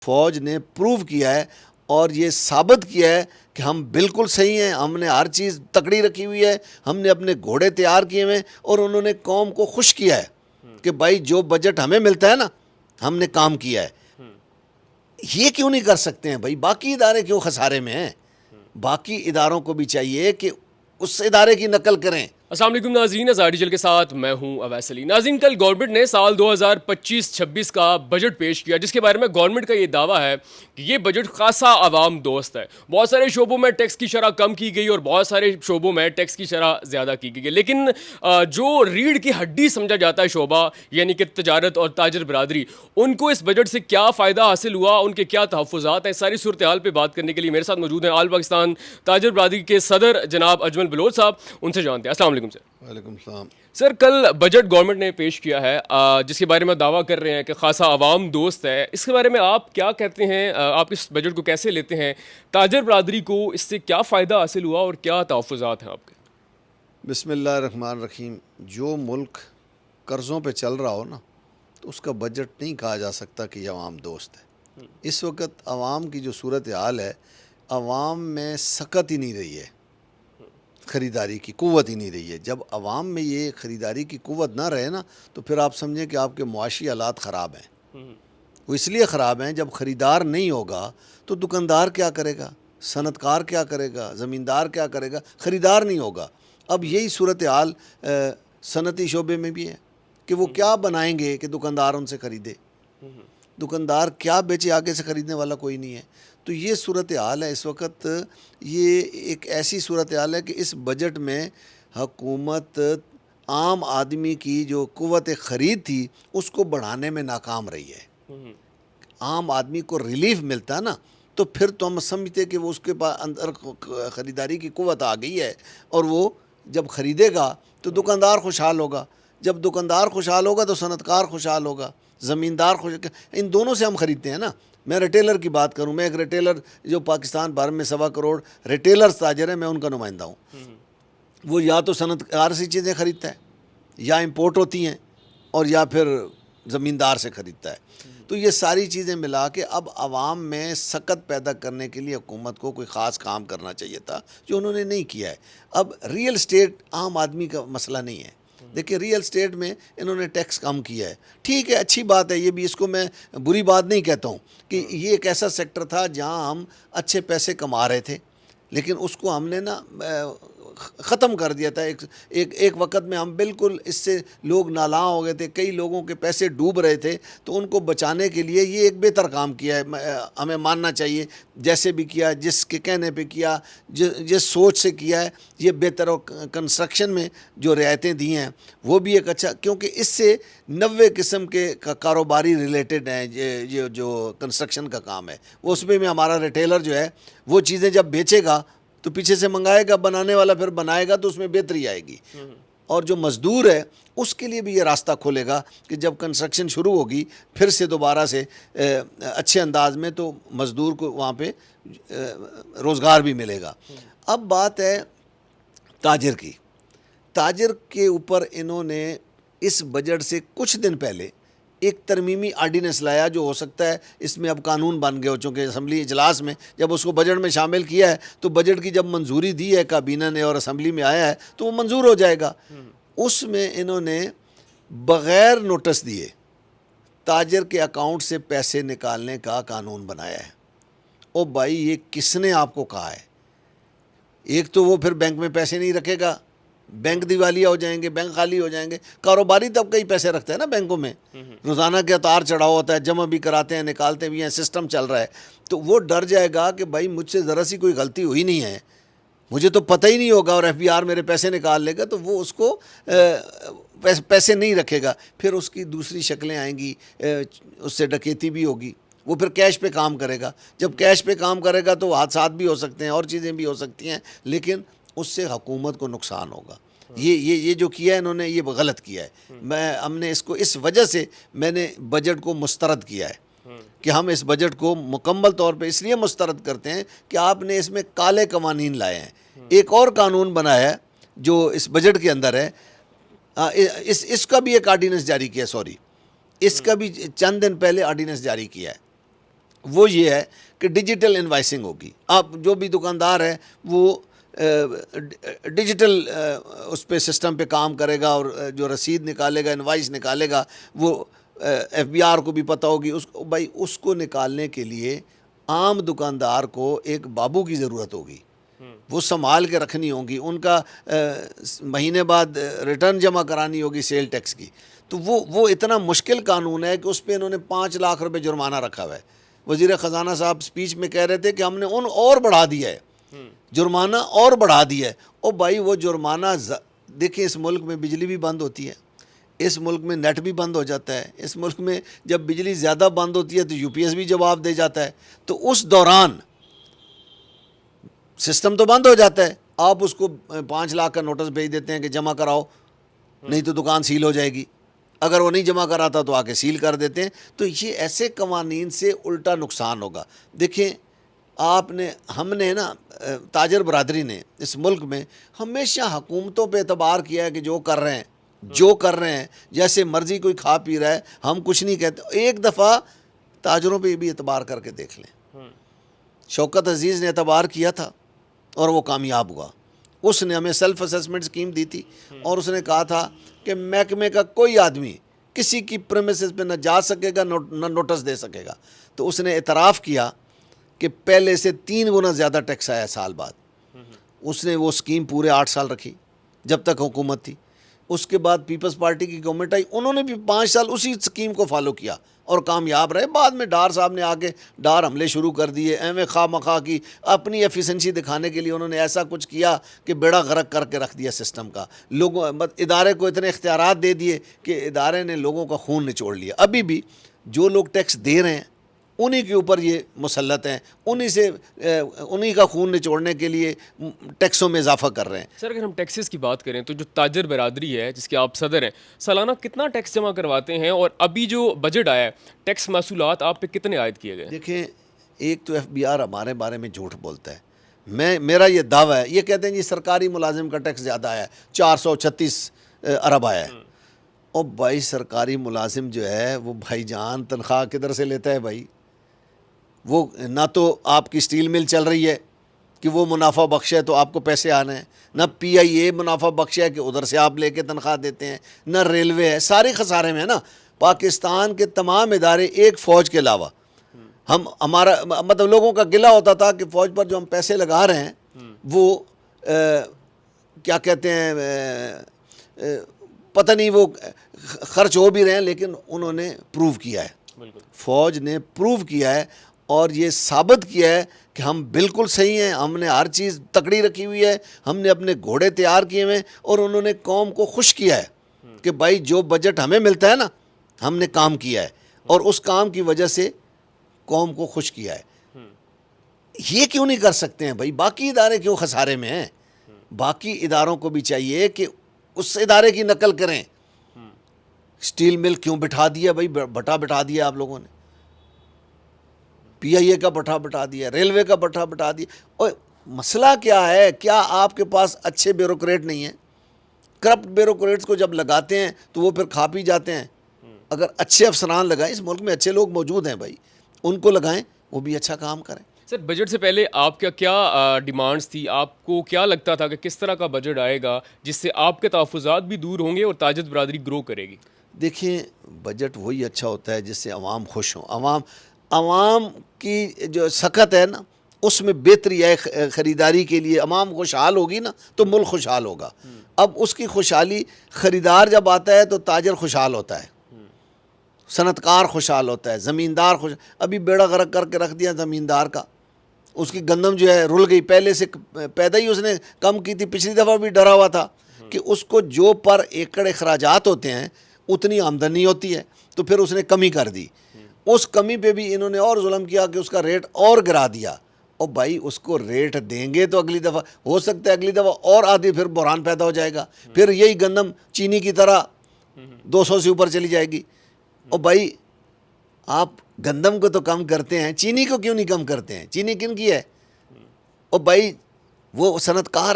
فوج نے پروو کیا ہے اور یہ ثابت کیا ہے کہ ہم بالکل صحیح ہیں, ہم نے ہر چیز تکڑی رکھی ہوئی ہے, ہم نے اپنے گھوڑے تیار کیے ہوئے ہیں, اور انہوں نے قوم کو خوش کیا ہے کہ بھائی جو بجٹ ہمیں ملتا ہے نا ہم نے کام کیا ہے. یہ کیوں نہیں کر سکتے ہیں بھائی؟ باقی ادارے کیوں خسارے میں ہیں؟ باقی اداروں کو بھی چاہیے کہ اس ادارے کی نقل کریں. السلام علیکم ناظرین, ازاری جل کے ساتھ میں ہوں اویس علی. ناظرین, کل گورنمنٹ نے سال 2025-26 کا بجٹ پیش کیا, جس کے بارے میں گورنمنٹ کا یہ دعویٰ ہے کہ یہ بجٹ خاصا عوام دوست ہے. بہت سارے شعبوں میں ٹیکس کی شرح کم کی گئی اور بہت سارے شعبوں میں ٹیکس کی شرح زیادہ کی گئی ہے, لیکن جو ریڑھ کی ہڈی سمجھا جاتا ہے شعبہ, یعنی کہ تجارت اور تاجر برادری, ان کو اس بجٹ سے کیا فائدہ حاصل ہوا, ان کے کیا تحفظات ہیں, ساری صورتحال پہ بات کرنے کے لیے میرے ساتھ موجود ہیں آل پاکستان تاجر برادری کے صدر جناب اجمل بلوچ صاحب. ان سے جانتے ہیں. السلام علیکم سر. وعلیکم السلام. سر, کل بجٹ گورنمنٹ نے پیش کیا ہے جس کے بارے میں دعویٰ کر رہے ہیں کہ خاصا عوام دوست ہے. اس کے بارے میں آپ کیا کہتے ہیں؟ آپ اس بجٹ کو کیسے لیتے ہیں؟ تاجر برادری کو اس سے کیا فائدہ حاصل ہوا اور کیا تحفظات ہیں آپ کے؟ بسم اللہ الرحمن الرحیم. جو ملک قرضوں پہ چل رہا ہو نا تو اس کا بجٹ نہیں کہا جا سکتا کہ یہ عوام دوست ہے. اس وقت عوام کی جو صورتحال ہے, عوام میں سکت ہی نہیں رہی ہے, خریداری کی قوت ہی نہیں رہی ہے. جب عوام میں یہ خریداری کی قوت نہ رہے نا تو پھر آپ سمجھیں کہ آپ کے معاشی حالات خراب ہیں. وہ اس لیے خراب ہیں, جب خریدار نہیں ہوگا تو دکاندار کیا کرے گا, صنعت کار کیا کرے گا, زمیندار کیا کرے گا, خریدار نہیں ہوگا. اب یہی صورتحال صنعتی شعبے میں بھی ہے کہ وہ کیا بنائیں گے کہ دکاندار ان سے خریدے. دکاندار کیا بیچے, آگے سے خریدنے والا کوئی نہیں ہے. تو یہ صورتحال ہے اس وقت. یہ ایک ایسی صورتحال ہے کہ اس بجٹ میں حکومت عام آدمی کی جو قوت خرید تھی اس کو بڑھانے میں ناکام رہی ہے. عام آدمی کو ریلیف ملتا ہے نا تو پھر تو ہم سمجھتے کہ وہ اس کے پاس اندر خریداری کی قوت آ گئی ہے, اور وہ جب خریدے گا تو دکاندار خوشحال ہوگا. جب دکاندار خوشحال ہوگا تو صنعت کار خوشحال ہوگا, زمیندار ان دونوں سے ہم خریدتے ہیں نا. میں ریٹیلر کی بات کروں, میں ایک ریٹیلر جو پاکستان بھر میں 1.25 کروڑ ریٹیلرز تاجر ہیں, میں ان کا نمائندہ ہوں. وہ یا تو صنعت کار سے چیزیں خریدتا ہے, یا امپورٹ ہوتی ہیں, اور یا پھر زمیندار سے خریدتا ہے. تو یہ ساری چیزیں ملا کے اب عوام میں سکت پیدا کرنے کے لیے حکومت کو کوئی خاص کام کرنا چاہیے تھا, جو انہوں نے نہیں کیا ہے. اب ریئل اسٹیٹ عام آدمی کا مسئلہ نہیں ہے. دیکھیں, ریئل اسٹیٹ میں انہوں نے ٹیکس کم کیا ہے, ٹھیک ہے, اچھی بات ہے. یہ بھی اس کو میں بری بات نہیں کہتا ہوں کہ یہ ایک ایسا سیکٹر تھا جہاں ہم اچھے پیسے کما رہے تھے, لیکن اس کو ہم نے نا ختم کر دیا تھا. ایک وقت میں ہم بالکل اس سے لوگ نالاں ہو گئے تھے, کئی لوگوں کے پیسے ڈوب رہے تھے. تو ان کو بچانے کے لیے یہ ایک بہتر کام کیا ہے, ہمیں ماننا چاہیے. جیسے بھی کیا, جس کے کہنے پہ کیا, جس سوچ سے کیا ہے, یہ بہتر. اور کنسٹرکشن میں جو رعایتیں دی ہیں وہ بھی ایک اچھا, کیونکہ اس سے 90 قسم کے کاروباری ریلیٹڈ ہیں. یہ جو کنسٹرکشن کا کام ہے وہ اس میں ہمارا ریٹیلر جو ہے وہ چیزیں جب بیچے گا تو پیچھے سے منگائے گا, بنانے والا پھر بنائے گا تو اس میں بہتری آئے گی. اور جو مزدور ہے اس کے لیے بھی یہ راستہ کھولے گا کہ جب کنسٹرکشن شروع ہوگی پھر سے دوبارہ سے اچھے انداز میں, تو مزدور کو وہاں پہ روزگار بھی ملے گا. اب بات ہے تاجر کی. تاجر کے اوپر انہوں نے اس بجٹ سے کچھ دن پہلے ایک ترمیمی آرڈیننس لایا, جو ہو سکتا ہے اس میں اب قانون بن گیا ہو, چونکہ اسمبلی اجلاس میں جب اس کو بجٹ میں شامل کیا ہے تو بجٹ کی جب منظوری دی ہے کابینہ نے اور اسمبلی میں آیا ہے تو وہ منظور ہو جائے گا. اس میں انہوں نے بغیر نوٹس دیے تاجر کے اکاؤنٹ سے پیسے نکالنے کا قانون بنایا ہے. او بھائی, یہ کس نے آپ کو کہا ہے؟ ایک تو وہ پھر بینک میں پیسے نہیں رکھے گا, بینک دیوالیہ ہو جائیں گے, بینک خالی ہو جائیں گے. کاروباری طبقہ ہی پیسے رکھتا ہے نا بینکوں میں, روزانہ کے اتار چڑھاؤ ہوتا ہے, جمع بھی کراتے ہیں, نکالتے بھی ہیں, سسٹم چل رہا ہے. تو وہ ڈر جائے گا کہ بھائی مجھ سے ذرا سی کوئی غلطی ہوئی نہیں ہے, مجھے تو پتہ ہی نہیں ہوگا, اور ایف بی آر میرے پیسے نکال لے گا, تو وہ اس کو پیسے نہیں رکھے گا. پھر اس کی دوسری شکلیں آئیں گی, اس سے ڈکیتی بھی ہوگی. وہ پھر کیش پہ کام کرے گا. جب کیش پہ کام کرے گا تو حادثات بھی ہو سکتے ہیں اور چیزیں بھی ہو سکتی ہیں, لیکن اس سے حکومت کو نقصان ہوگا. یہ جو کیا ہے انہوں نے, یہ غلط کیا ہے. ہم نے اس کو اس وجہ سے میں نے بجٹ کو مسترد کیا ہے کہ ہم اس بجٹ کو مکمل طور پہ اس لیے مسترد کرتے ہیں کہ آپ نے اس میں کالے قوانین لائے ہیں. ایک اور قانون بنایا ہے جو اس بجٹ کے اندر ہے, اس کا بھی ایک آرڈیننس جاری کیا, اس کا بھی چند دن پہلے آرڈیننس جاری کیا ہے. وہ یہ ہے کہ ڈیجیٹل انوائسنگ ہوگی. آپ جو بھی دکاندار ہے وہ ڈیجیٹل اس پہ سسٹم پہ کام کرے گا, اور جو رسید نکالے گا, انوائس نکالے گا, وہ ایف بی آر کو بھی پتہ ہوگی. بھائی اس کو نکالنے کے لیے عام دکاندار کو ایک بابو کی ضرورت ہوگی, وہ سنبھال کے رکھنی ہوگی, ان کا مہینے بعد ریٹرن جمع کرانی ہوگی سیل ٹیکس کی. تو وہ اتنا مشکل قانون ہے کہ اس پہ انہوں نے 5 لاکھ روپے جرمانہ رکھا ہوا ہے. وزیر خزانہ صاحب سپیچ میں کہہ رہے تھے کہ ہم نے اور بڑھا دیا ہے, جرمانہ اور بڑھا دیا ہے. او بھائی وہ جرمانہ دیکھیں, اس ملک میں بجلی بھی بند ہوتی ہے, اس ملک میں نیٹ بھی بند ہو جاتا ہے, اس ملک میں جب بجلی زیادہ بند ہوتی ہے تو یو پی ایس بھی جواب دے جاتا ہے. تو اس دوران سسٹم تو بند ہو جاتا ہے, آپ اس کو 5 لاکھ کا نوٹس بھیج دیتے ہیں کہ جمع کراؤ, نہیں تو دکان سیل ہو جائے گی. اگر وہ نہیں جمع کراتا تو آ کے سیل کر دیتے ہیں. تو یہ ایسے قوانین سے الٹا نقصان ہوگا. دیکھیں ہم نے نا تاجر برادری نے اس ملک میں ہمیشہ حکومتوں پہ اعتبار کیا ہے کہ جو کر رہے ہیں جیسے مرضی کوئی کھا پی رہا ہے, ہم کچھ نہیں کہتے. ایک دفعہ تاجروں پہ بھی اعتبار کر کے دیکھ لیں. شوکت عزیز نے اعتبار کیا تھا اور وہ کامیاب ہوا. اس نے ہمیں سیلف اسیسمنٹ اسکیم دی تھی, اور اس نے کہا تھا کہ محکمے کا کوئی آدمی کسی کی پریمیسز پہ نہ جا سکے گا, نہ نوٹس دے سکے گا. تو اس نے اعتراف کیا کہ پہلے سے 3 گنا زیادہ ٹیکس آیا سال بعد. اس نے وہ اسکیم پورے 8 سال رکھی جب تک حکومت تھی. اس کے بعد پیپلز پارٹی کی گورنمنٹ آئی, انہوں نے بھی 5 سال اسی اسکیم کو فالو کیا اور کامیاب رہے. بعد میں ڈار صاحب نے آ کے ڈار حملے شروع کر دیے, ایویں خواہ مخواہ کی اپنی ایفیشنسی دکھانے کے لیے انہوں نے ایسا کچھ کیا کہ بیڑا غرق کر کے رکھ دیا سسٹم کا. ادارے کو اتنے اختیارات دے دیے کہ ادارے نے لوگوں کا خون نچوڑ لیا. ابھی بھی جو لوگ ٹیکس دے رہے ہیں انہی کے اوپر یہ مسلط ہیں, انہی کا خون نچوڑنے کے لیے ٹیکسوں میں اضافہ کر رہے ہیں. سر اگر ہم ٹیکسز کی بات کریں تو جو تاجر برادری ہے جس کے آپ صدر ہیں, سالانہ کتنا ٹیکس جمع کرواتے ہیں, اور ابھی جو بجٹ آیا ہے ٹیکس محصولات آپ پہ کتنے عائد کیے گئے؟ دیکھیں, ایک تو ایف بی آر ہمارے بارے میں جھوٹ بولتا ہے. میرا یہ دعویٰ ہے, یہ کہتے ہیں جی سرکاری ملازم کا ٹیکس زیادہ آیا ہے, 436 ارب آیا ہے. اور بھائی سرکاری ملازم جو ہے وہ بھائی جان تنخواہ کدھر سے لیتا ہے بھائی؟ وہ نہ تو آپ کی سٹیل مل چل رہی ہے کہ وہ منافع بخش ہے تو آپ کو پیسے آنے ہیں, نہ پی آئی اے منافع بخش ہے کہ ادھر سے آپ لے کے تنخواہ دیتے ہیں, نہ ریلوے ہے. سارے خسارے میں ہے نا. پاکستان کے تمام ادارے ایک فوج کے علاوہ, ہمارا مطلب لوگوں کا گلہ ہوتا تھا کہ فوج پر جو ہم پیسے لگا رہے ہیں وہ کیا کہتے ہیں پتہ نہیں وہ خرچ ہو بھی رہے ہیں, لیکن انہوں نے پروو کیا ہے, فوج نے پروو کیا ہے اور یہ ثابت کیا ہے کہ ہم بالکل صحیح ہیں. ہم نے ہر چیز تکڑی رکھی ہوئی ہے, ہم نے اپنے گھوڑے تیار کیے ہوئے ہیں, اور انہوں نے قوم کو خوش کیا ہے کہ بھائی جو بجٹ ہمیں ملتا ہے نا ہم نے کام کیا ہے, اور اس کام کی وجہ سے قوم کو خوش کیا ہے. یہ کیوں نہیں کر سکتے ہیں بھائی؟ باقی ادارے کیوں خسارے میں ہیں؟ باقی اداروں کو بھی چاہیے کہ اس ادارے کی نقل کریں. سٹیل مل کیوں بٹھا دیا بھائی؟ بٹھا دیا آپ لوگوں نے, پی آئی اے کا بٹھا دیا, ریلوے کا بٹھا دیا. اور مسئلہ کیا ہے؟ کیا آپ کے پاس اچھے بیوروکریٹ نہیں ہیں؟ کرپٹ بیوروکریٹس کو جب لگاتے ہیں تو وہ پھر کھا پی جاتے ہیں. اگر اچھے افسران لگائیں, اس ملک میں اچھے لوگ موجود ہیں بھائی, ان کو لگائیں, وہ بھی اچھا کام کریں. سر بجٹ سے پہلے آپ کا کیا ڈیمانڈز تھی؟ آپ کو کیا لگتا تھا کہ کس طرح کا بجٹ آئے گا جس سے آپ کے تحفظات بھی دور ہوں گے اور تاجر برادری گرو کرے گی؟ دیکھیں, بجٹ وہی اچھا ہوتا ہے جس سے عوام خوش ہوں. عوام کی جو سخت ہے نا اس میں بہتری ہے خریداری کے لیے. عوام خوشحال ہوگی نا تو ملک خوشحال ہوگا. اب اس کی خوشحالی, خریدار جب آتا ہے تو تاجر خوشحال ہوتا ہے, صنعتکار خوشحال ہوتا ہے, زمیندار ابھی بیڑا غرق کر کے رکھ دیا زمیندار کا. اس کی گندم جو ہے رل گئی, پہلے سے پیدا ہی اس نے کم کی تھی. پچھلی دفعہ بھی ڈرا ہوا تھا کہ اس کو جو پر ایکڑ اخراجات ہوتے ہیں اتنی آمدنی ہوتی ہے, تو پھر اس نے کمی کر دی. اس کمی پہ بھی انہوں نے اور ظلم کیا کہ اس کا ریٹ اور گرا دیا. اور بھائی اس کو ریٹ دیں گے تو اگلی دفعہ ہو سکتا ہے اگلی دفعہ اور آدھی پھر بحران پیدا ہو جائے گا, پھر یہی گندم چینی کی طرح 200 سے اوپر چلی جائے گی. اور بھائی آپ گندم کو تو کم کرتے ہیں, چینی کو کیوں نہیں کم کرتے ہیں؟ چینی کن کی ہے؟ اور بھائی وہ صنعتکار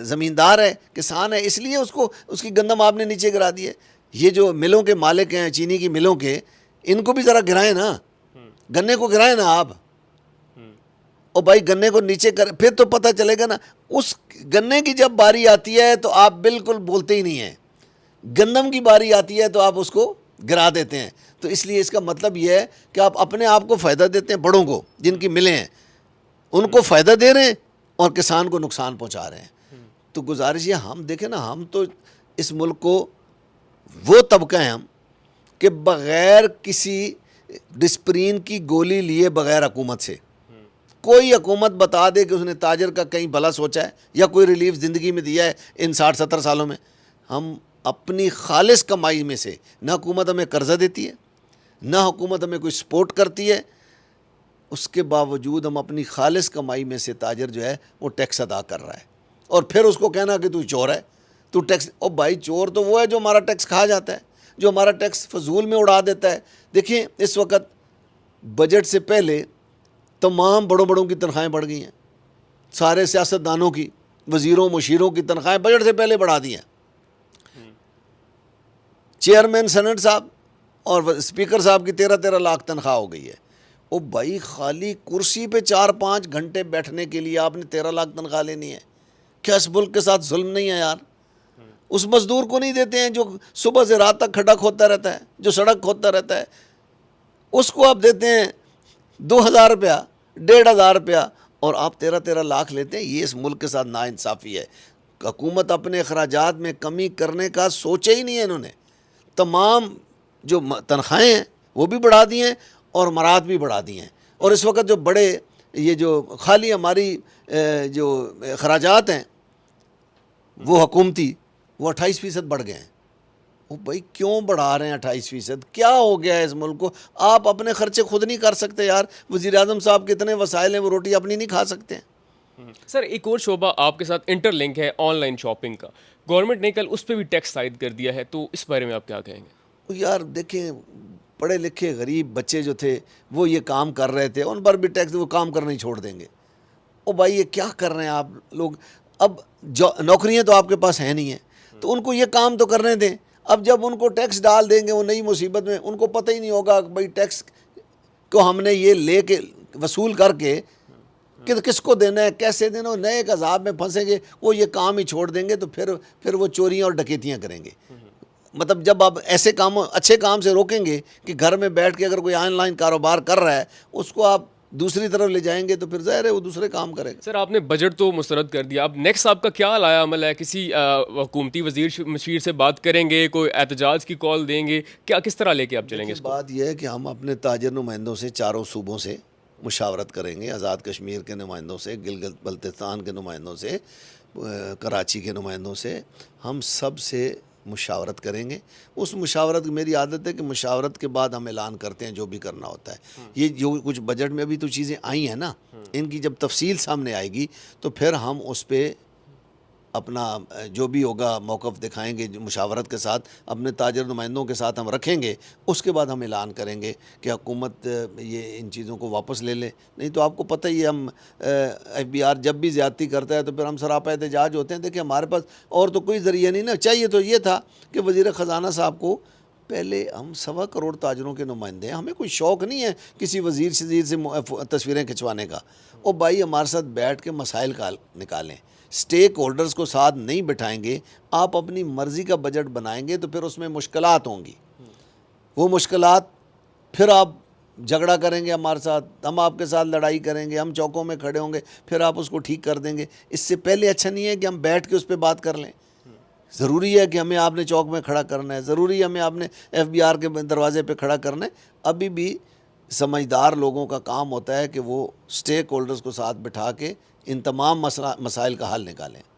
زمیندار ہے, کسان ہے, اس لیے اس کی گندم آپ نے نیچے گرا دی ہے. یہ جو ملوں کے مالک ہیں چینی کی ملوں کے, ان کو بھی ذرا گرائیں نا. گنے کو گرائیں نا آپ, اور بھائی گنے کو نیچے کریں, پھر تو پتہ چلے گا نا. اس گنے کی جب باری آتی ہے تو آپ بالکل بولتے ہی نہیں ہیں, گندم کی باری آتی ہے تو آپ اس کو گرا دیتے ہیں. تو اس لیے اس کا مطلب یہ ہے کہ آپ اپنے آپ کو فائدہ دیتے ہیں, بڑوں کو جن کی ملیں ہیں ان کو فائدہ دے رہے ہیں اور کسان کو نقصان پہنچا رہے ہیں. تو گزارش یہ, ہم دیکھیں نا, ہم تو اس ملک کو وہ طبقہ ہیں ہم کہ بغیر کسی ڈسپرین کی گولی لیے بغیر حکومت سے, کوئی حکومت بتا دے کہ اس نے تاجر کا کہیں بھلا سوچا ہے یا کوئی ریلیف زندگی میں دیا ہے ان 60-70 سالوں میں, ہم اپنی خالص کمائی میں سے, نہ حکومت ہمیں قرضہ دیتی ہے نہ حکومت ہمیں کوئی سپورٹ کرتی ہے, اس کے باوجود ہم اپنی خالص کمائی میں سے تاجر جو ہے وہ ٹیکس ادا کر رہا ہے, اور پھر اس کو کہنا کہ تو چور ہے, تو ٹیکس. او بھائی چور تو وہ ہے جو ہمارا ٹیکس کھا جاتا ہے, جو ہمارا ٹیکس فضول میں اڑا دیتا ہے. دیکھیں اس وقت بجٹ سے پہلے تمام بڑوں کی تنخواہیں بڑھ گئی ہیں, سارے سیاستدانوں کی, وزیروں مشیروں کی تنخواہیں بجٹ سے پہلے بڑھا دی ہیں. چیئرمین سینٹ صاحب اور اسپیکر صاحب کی 13 لاکھ تنخواہ ہو گئی ہے. او بھائی خالی کرسی پہ 4-5 گھنٹے بیٹھنے کے لیے آپ نے 13 لاکھ تنخواہ لینی ہے؟ کیا اس ملک کے ساتھ ظلم نہیں ہے یار؟ اس مزدور کو نہیں دیتے ہیں جو صبح سے رات تک کھڈا کھودتا رہتا ہے, جو سڑک کھودتا رہتا ہے, اس کو آپ دیتے ہیں 2,000 روپیہ 1,500 روپیہ, اور آپ 13 لاکھ لیتے ہیں. یہ اس ملک کے ساتھ ناانصافی ہے. حکومت اپنے اخراجات میں کمی کرنے کا سوچے ہی نہیں ہے انہوں نے. تمام جو تنخواہیں ہیں وہ بھی بڑھا دی ہیں اور مراد بھی بڑھا دی ہیں. اور اس وقت جو بڑے یہ جو خالی ہماری جو اخراجات ہیں وہ حکومتی, وہ 28% بڑھ گئے ہیں. وہ بھائی کیوں بڑھا رہے ہیں 28%؟ کیا ہو گیا ہے اس ملک کو؟ آپ اپنے خرچے خود نہیں کر سکتے یار. وزیر اعظم صاحب کے اتنے وسائل ہیں, وہ روٹی اپنی نہیں کھا سکتے ہیں. سر ایک اور شعبہ آپ کے ساتھ انٹر لنک ہے, آن لائن شاپنگ کا. گورنمنٹ نے کل اس پہ بھی ٹیکس عائد کر دیا ہے, تو اس بارے میں آپ کیا کہیں گے؟ یار دیکھیں, پڑھے لکھے غریب بچے جو تھے وہ یہ کام کر رہے تھے, ان پر بھی ٹیکس, وہ کام کرنا ہی چھوڑ دیں گے. او بھائی یہ کیا کر رہے ہیں آپ لوگ؟ اب نوکریاں تو آپ کے پاس ہیں نہیں ہیں, تو ان کو یہ کام تو کرنے دیں. اب جب ان کو ٹیکس ڈال دیں گے وہ نئی مصیبت میں, ان کو پتہ ہی نہیں ہوگا کہ بھائی ٹیکس کو ہم نے یہ لے کے وصول کر کے کہ کس کو دینا ہے, کیسے دینا, نئے ایک عذاب میں پھنسیں گے. وہ یہ کام ہی چھوڑ دیں گے تو پھر وہ چوریاں اور ڈکیتیاں کریں گے. مطلب جب آپ ایسے کاموں, اچھے کام سے روکیں گے کہ گھر میں بیٹھ کے اگر کوئی آن لائن کاروبار کر رہا ہے اس کو آپ دوسری طرف لے جائیں گے تو پھر ظاہر ہے وہ دوسرے کام کرے گا. سر آپ نے بجٹ تو مسترد کر دیا, اب نیکسٹ آپ کا کیا لایا عمل ہے؟ کسی حکومتی وزیر مشیر سے بات کریں گے, کوئی احتجاج کی کال دیں گے, کیا کس طرح لے کے آپ چلیں گے اس کو؟ بات یہ ہے کہ ہم اپنے تاجر نمائندوں سے چاروں صوبوں سے مشاورت کریں گے, آزاد کشمیر کے نمائندوں سے, گلگت بلتستان کے نمائندوں سے, کراچی کے نمائندوں سے, ہم سب سے مشاورت کریں گے. اس مشاورت, میری عادت ہے کہ مشاورت کے بعد ہم اعلان کرتے ہیں جو بھی کرنا ہوتا ہے. یہ جو کچھ بجٹ میں ابھی تو چیزیں آئی ہیں نا, ان کی جب تفصیل سامنے آئے گی تو پھر ہم اس پہ اپنا جو بھی ہوگا موقف دکھائیں گے, مشاورت کے ساتھ اپنے تاجر نمائندوں کے ساتھ ہم رکھیں گے. اس کے بعد ہم اعلان کریں گے کہ حکومت یہ ان چیزوں کو واپس لے لے. نہیں تو آپ کو پتہ ہی ہے, ہم ایف بی آر جب بھی زیادتی کرتا ہے تو پھر ہم سراپا احتجاج ہوتے ہیں. دیکھیں ہمارے پاس اور تو کوئی ذریعہ نہیں نا. چاہیے تو یہ تھا کہ وزیر خزانہ صاحب کو, پہلے ہم 1.25 کروڑ تاجروں کے نمائندے ہیں, ہمیں کوئی شوق نہیں ہے کسی وزیر سے تصویریں کھنچوانے کا. اور بھائی ہمارے ساتھ بیٹھ کے مسائل کا نکالیں, سٹیک ہولڈرز کو ساتھ نہیں بٹھائیں گے, آپ اپنی مرضی کا بجٹ بنائیں گے تو پھر اس میں مشکلات ہوں گی. وہ مشکلات پھر آپ جھگڑا کریں گے ہمارے ساتھ, ہم آپ کے ساتھ لڑائی کریں گے, ہم چوکوں میں کھڑے ہوں گے, پھر آپ اس کو ٹھیک کر دیں گے. اس سے پہلے اچھا نہیں ہے کہ ہم بیٹھ کے اس پہ بات کر لیں. ضروری ہے کہ ہمیں آپ نے چوک میں کھڑا کرنا ہے, ضروری ہے ہمیں آپ نے ایف بی آر کے دروازے پہ کھڑا کرنا ہے. ابھی بھی سمجھدار لوگوں کا کام ہوتا ہے کہ وہ سٹیک ہولڈرز کو ساتھ بٹھا کے ان تمام مسائل کا حل نکالیں.